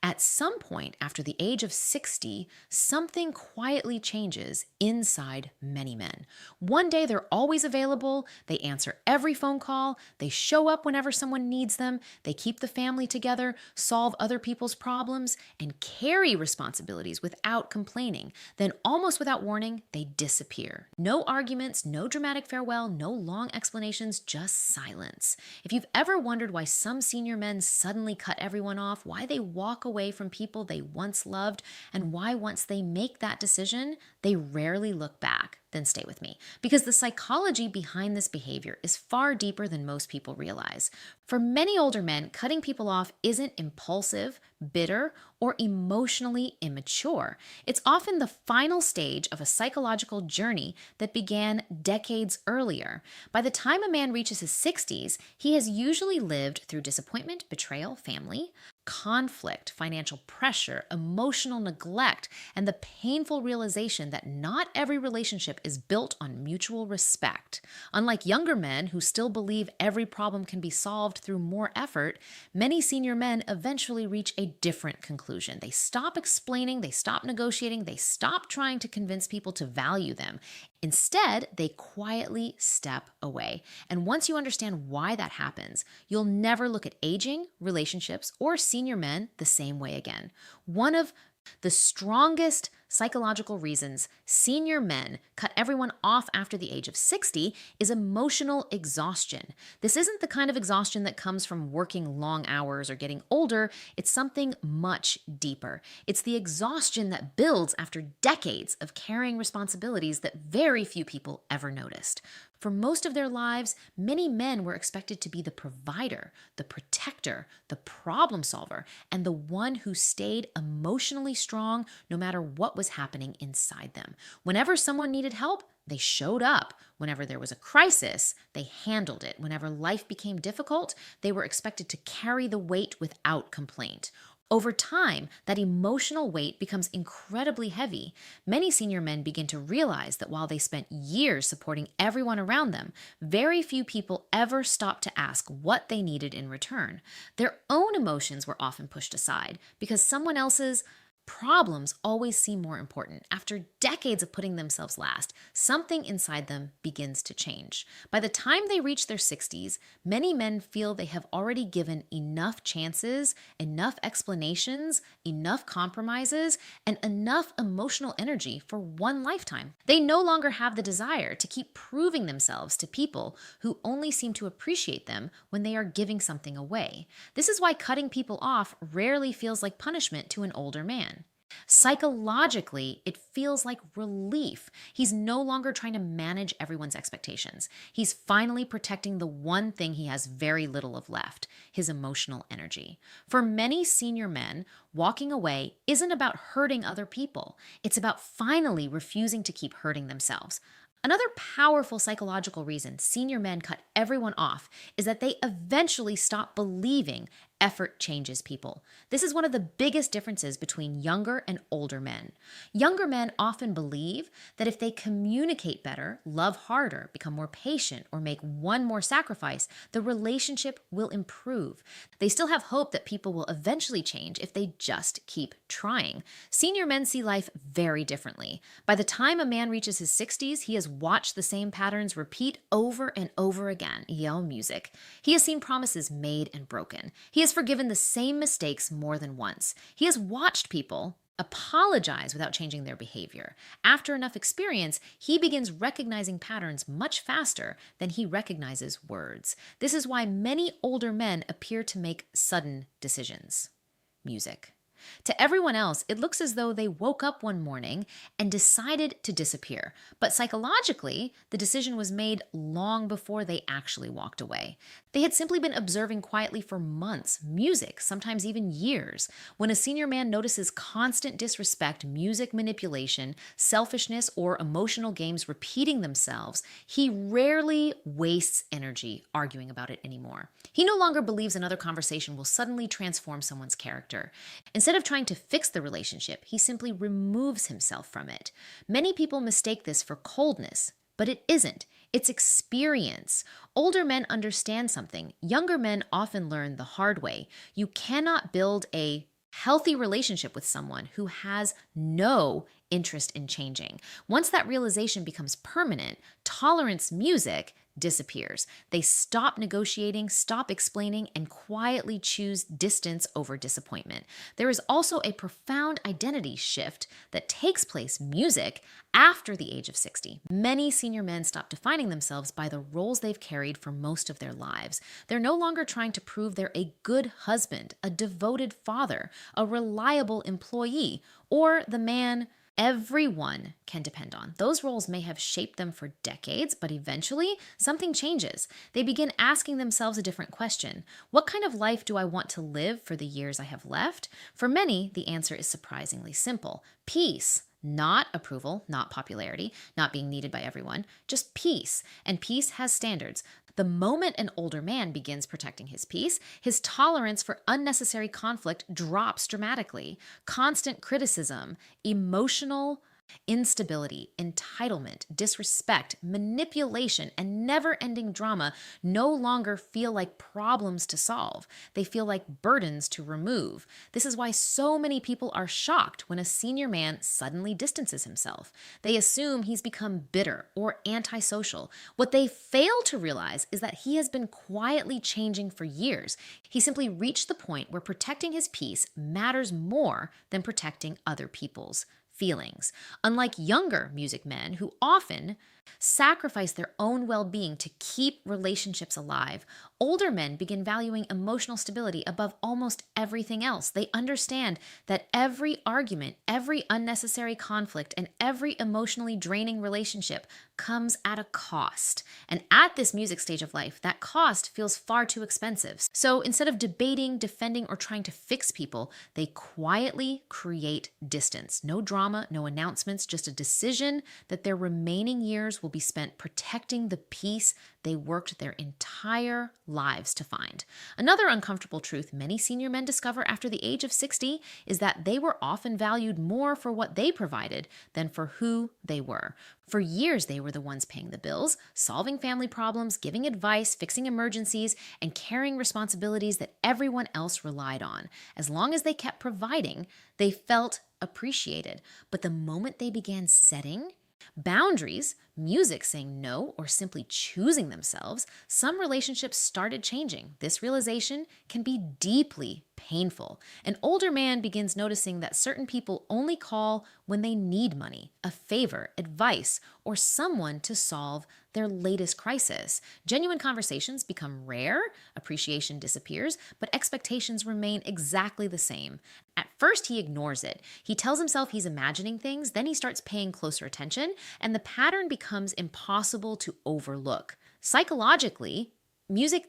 At some point after the age of 60, something quietly changes inside many men. One day they're always available, they answer every phone call, they show up whenever someone needs them, they keep the family together, solve other people's problems, and carry responsibilities without complaining. Then, almost without warning, they disappear. No arguments, no dramatic farewell, no long explanations, just silence. If you've ever wondered why some senior men suddenly cut everyone off, why they walk away from people they once loved, and why once they make that decision, they rarely look back, then stay with me. Because the psychology behind this behavior is far deeper than most people realize. For many older men, cutting people off isn't impulsive, bitter, or emotionally immature. It's often the final stage of a psychological journey that began decades earlier. By the time a man reaches his 60s, he has usually lived through disappointment, betrayal, family, conflict, financial pressure, emotional neglect, and the painful realization that not every relationship is built on mutual respect. Unlike younger men who still believe every problem can be solved through more effort, many senior men eventually reach a different conclusion. They stop explaining, they stop negotiating, they stop trying to convince people to value them. Instead, they quietly step away. And once you understand why that happens, you'll never look at aging, relationships, or senior men the same way again. One of the strongest psychological reasons senior men cut everyone off after the age of 60 is emotional exhaustion. This isn't the kind of exhaustion that comes from working long hours or getting older. It's something much deeper. It's the exhaustion that builds after decades of carrying responsibilities that very few people ever noticed. For most of their lives, many men were expected to be the provider, the protector, the problem solver, and the one who stayed emotionally strong no matter what was happening inside them. Whenever someone needed help, they showed up. Whenever there was a crisis, they handled it. Whenever life became difficult, they were expected to carry the weight without complaint. Over time, that emotional weight becomes incredibly heavy. Many senior men begin to realize that while they spent years supporting everyone around them, very few people ever stopped to ask what they needed in return. Their own emotions were often pushed aside because someone else's problems always seem more important. After decades of putting themselves last, something inside them begins to change. By the time they reach their 60s, many men feel they have already given enough chances, enough explanations, enough compromises, and enough emotional energy for one lifetime. They no longer have the desire to keep proving themselves to people who only seem to appreciate them when they are giving something away. This is why cutting people off rarely feels like punishment to an older man. Psychologically, it feels like relief. He's no longer trying to manage everyone's expectations. He's finally protecting the one thing he has very little of left, his emotional energy. For many senior men, walking away isn't about hurting other people. It's about finally refusing to keep hurting themselves. Another powerful psychological reason senior men cut everyone off is that they eventually stop believing effort changes people. This is one of the biggest differences between younger and older men. Younger men often believe that if they communicate better, love harder, become more patient, or make one more sacrifice, the relationship will improve. They still have hope that people will eventually change if they just keep trying. Senior men see life very differently. By the time a man reaches his 60s, he has watched the same patterns repeat over and over again. Yell music. He has seen promises made and broken. He has forgiven the same mistakes more than once. He has watched people apologize without changing their behavior. After enough experience, he begins recognizing patterns much faster than he recognizes words. This is why many older men appear to make sudden decisions. Music. To everyone else, it looks as though they woke up one morning and decided to disappear. But psychologically, the decision was made long before they actually walked away. They had simply been observing quietly for months, music, sometimes even years. When a senior man notices constant disrespect, music manipulation, selfishness, or emotional games repeating themselves, he rarely wastes energy arguing about it anymore. He no longer believes another conversation will suddenly transform someone's character. Instead of trying to fix the relationship, he simply removes himself from it. Many people mistake this for coldness, but it isn't. It's experience. Older men understand something. Younger men often learn the hard way. You cannot build a healthy relationship with someone who has no interest in changing. Once that realization becomes permanent, tolerance music disappears. They stop negotiating, stop explaining, and quietly choose distance over disappointment. There is also a profound identity shift that takes place music after the age of 60. Many senior men stop defining themselves by the roles they've carried for most of their lives. They're no longer trying to prove they're a good husband, a devoted father, a reliable employee, or the man everyone can depend on. Those roles may have shaped them for decades, but eventually something changes. They begin asking themselves a different question. What kind of life do I want to live for the years I have left? For many, the answer is surprisingly simple: peace. Not approval, not popularity, not being needed by everyone, just peace. And peace has standards. The moment an older man begins protecting his peace, his tolerance for unnecessary conflict drops dramatically. Constant criticism, emotional instability, entitlement, disrespect, manipulation, and never ending drama no longer feel like problems to solve. They feel like burdens to remove. This is why so many people are shocked when a senior man suddenly distances himself. They assume he's become bitter or antisocial. What they fail to realize is that he has been quietly changing for years. He simply reached the point where protecting his peace matters more than protecting other people's feelings. Unlike younger music men who often sacrifice their own well-being to keep relationships alive, older men begin valuing emotional stability above almost everything else. They understand that every argument, every unnecessary conflict, and every emotionally draining relationship comes at a cost. And at this music stage of life, that cost feels far too expensive. So instead of debating, defending, or trying to fix people, they quietly create distance. No drama, no announcements, just a decision that their remaining years will be spent protecting the peace they worked their entire lives to find. Another uncomfortable truth many senior men discover after the age of 60 is that they were often valued more for what they provided than for who they were. For years, they were the ones paying the bills, solving family problems, giving advice, fixing emergencies, and carrying responsibilities that everyone else relied on. As long as they kept providing, they felt appreciated. But the moment they began setting boundaries, music, saying no, or simply choosing themselves, some relationships started changing. This realization can be deeply painful. An older man begins noticing that certain people only call when they need money, a favor, advice, or someone to solve their latest crisis. Genuine conversations become rare, appreciation disappears, but expectations remain exactly the same. At first, he ignores it. He tells himself he's imagining things, then he starts paying closer attention, and the pattern becomes impossible to overlook. Psychologically,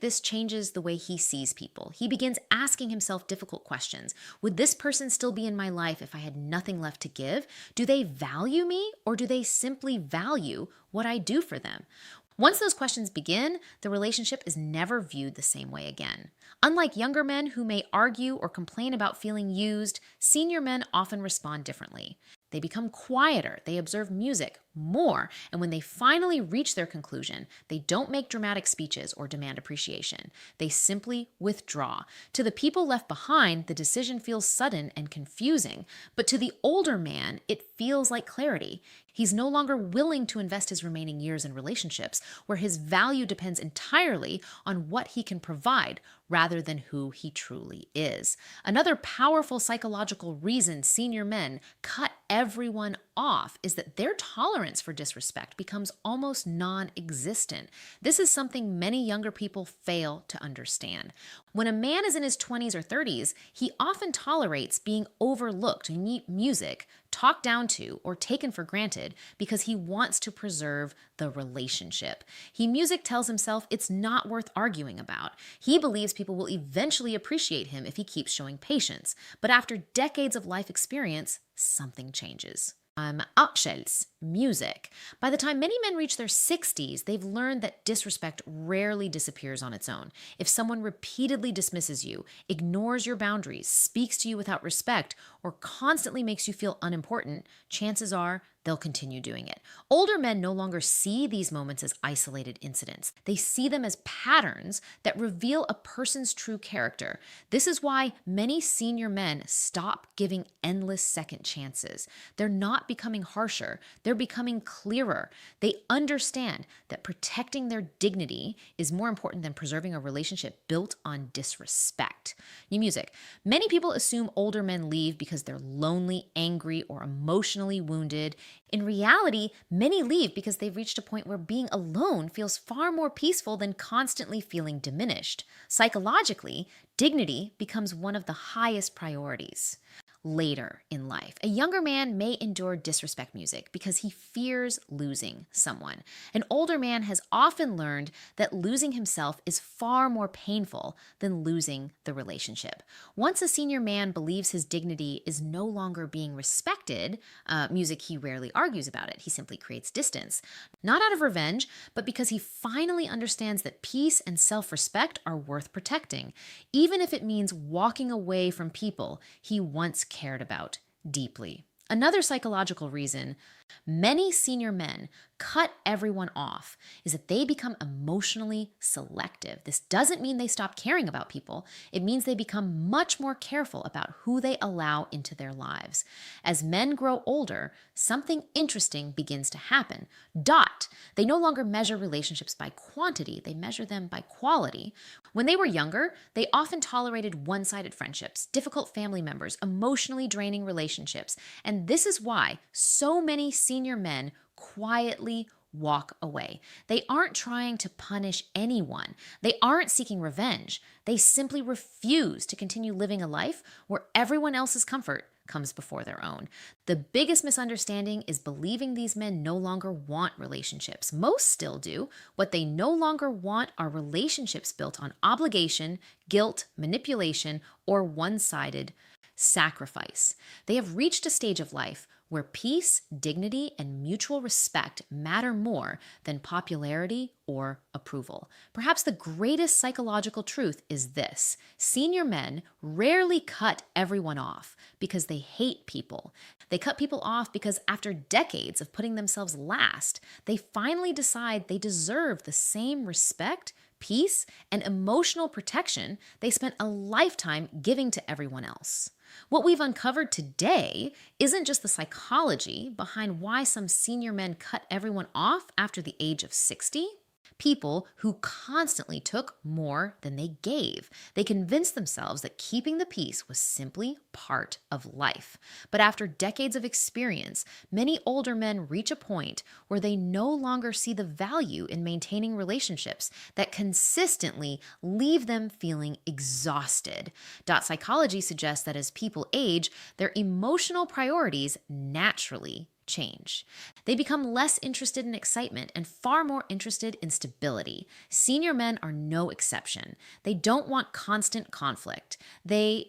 this changes the way he sees people. He begins asking himself difficult questions. Would this person still be in my life if I had nothing left to give? Do they value me, or do they simply value what I do for them? Once those questions begin, the relationship is never viewed the same way again. Unlike younger men who may argue or complain about feeling used, senior men often respond differently. They become quieter, they observe music more, and when they finally reach their conclusion, they don't make dramatic speeches or demand appreciation. They simply withdraw. To the people left behind, the decision feels sudden and confusing, but to the older man, it feels like clarity. He's no longer willing to invest his remaining years in relationships where his value depends entirely on what he can provide rather than who he truly is. Another powerful psychological reason senior men cut everyone off is that their tolerance for disrespect becomes almost non-existent. This is something many younger people fail to understand. When a man is in his 20s or 30s, he often tolerates being overlooked in music, talked down to, or taken for granted because he wants to preserve the relationship. Music tells himself it's not worth arguing about. He believes people will eventually appreciate him if he keeps showing patience. But after decades of life experience, something changes. Artschels, music. By the time many men reach their 60s, they've learned that disrespect rarely disappears on its own. If someone repeatedly dismisses you, ignores your boundaries, speaks to you without respect, or constantly makes you feel unimportant, chances are they'll continue doing it. Older men no longer see these moments as isolated incidents. They see them as patterns that reveal a person's true character. This is why many senior men stop giving endless second chances. They're not becoming harsher, they're becoming clearer. They understand that protecting their dignity is more important than preserving a relationship built on disrespect. New music. Many people assume older men leave because they're lonely, angry, or emotionally wounded. In reality, many leave because they've reached a point where being alone feels far more peaceful than constantly feeling diminished. Psychologically, dignity becomes one of the highest priorities. Later in life, a younger man may endure disrespect music because he fears losing someone. An older man has often learned that losing himself is far more painful than losing the relationship. Once a senior man believes his dignity is no longer being respected, music he rarely argues about it. He simply creates distance. Not out of revenge, but because he finally understands that peace and self-respect are worth protecting, even if it means walking away from people he once cared about deeply. Another psychological reason many senior men cut everyone off is that they become emotionally selective. This doesn't mean they stop caring about people. It means they become much more careful about who they allow into their lives. As men grow older, something interesting begins to happen. They no longer measure relationships by quantity, they measure them by quality. When they were younger, they often tolerated one-sided friendships, difficult family members, emotionally draining relationships, and this is why so many senior men quietly walk away. They aren't trying to punish anyone. They aren't seeking revenge. They simply refuse to continue living a life where everyone else's comfort comes before their own. The biggest misunderstanding is believing these men no longer want relationships. Most still do. What they no longer want are relationships built on obligation, guilt, manipulation, or one-sided sacrifice. They have reached a stage of life where peace, dignity, and mutual respect matter more than popularity or approval. Perhaps the greatest psychological truth is this: senior men rarely cut everyone off because they hate people. They cut people off because after decades of putting themselves last, they finally decide they deserve the same respect, peace, and emotional protection they spent a lifetime giving to everyone else. What we've uncovered today isn't just the psychology behind why some senior men cut everyone off after the age of 60. People who constantly took more than they gave. They convinced themselves that keeping the peace was simply part of life. But after decades of experience, many older men reach a point where they no longer see the value in maintaining relationships that consistently leave them feeling exhausted. Psychology suggests that as people age, their emotional priorities naturally change. They become less interested in excitement and far more interested in stability. Senior men are no exception. They don't want constant conflict. They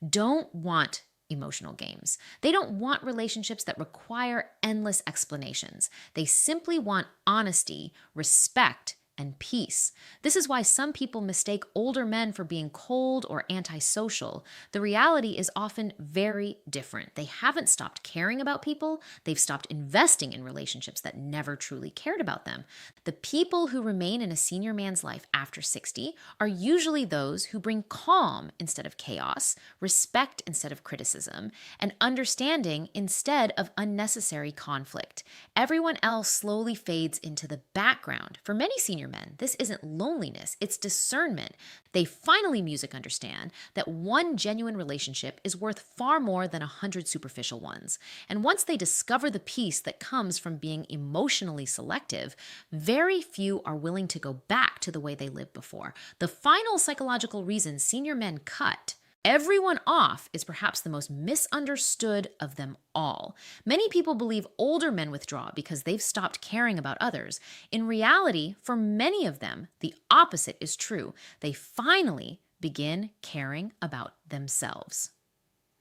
don't want emotional games. They don't want relationships that require endless explanations. They simply want honesty, respect, and peace. This is why some people mistake older men for being cold or antisocial. The reality is often very different. They haven't stopped caring about people. They've stopped investing in relationships that never truly cared about them. The people who remain in a senior man's life after 60 are usually those who bring calm instead of chaos, respect instead of criticism, and understanding instead of unnecessary conflict. Everyone else slowly fades into the background. For many senior men, this isn't loneliness, it's discernment. They finally understand that one genuine relationship is worth far more than 100 superficial ones. And once they discover the peace that comes from being emotionally selective, very few are willing to go back to the way they lived before. The final psychological reason senior men cut everyone off is perhaps the most misunderstood of them all. Many people believe older men withdraw because they've stopped caring about others. In reality, for many of them, the opposite is true. They finally begin caring about themselves.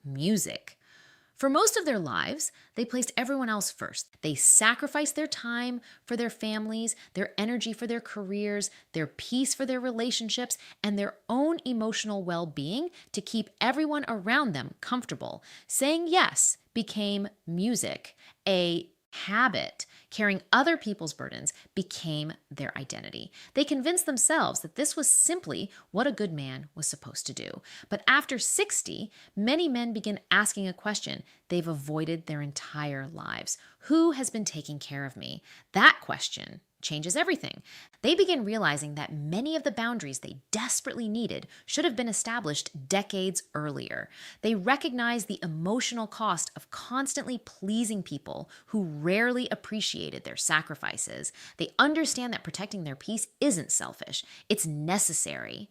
Music. For most of their lives, they placed everyone else first. They sacrificed their time for their families, their energy for their careers, their peace for their relationships, and their own emotional well-being to keep everyone around them comfortable. Saying yes became music, a Habit, carrying other people's burdens, became their identity. They convinced themselves that this was simply what a good man was supposed to do. But after 60, many men begin asking a question they've avoided their entire lives: who has been taking care of me? That question changes everything. They begin realizing that many of the boundaries they desperately needed should have been established decades earlier. They recognize the emotional cost of constantly pleasing people who rarely appreciated their sacrifices. They understand that protecting their peace isn't selfish, it's necessary.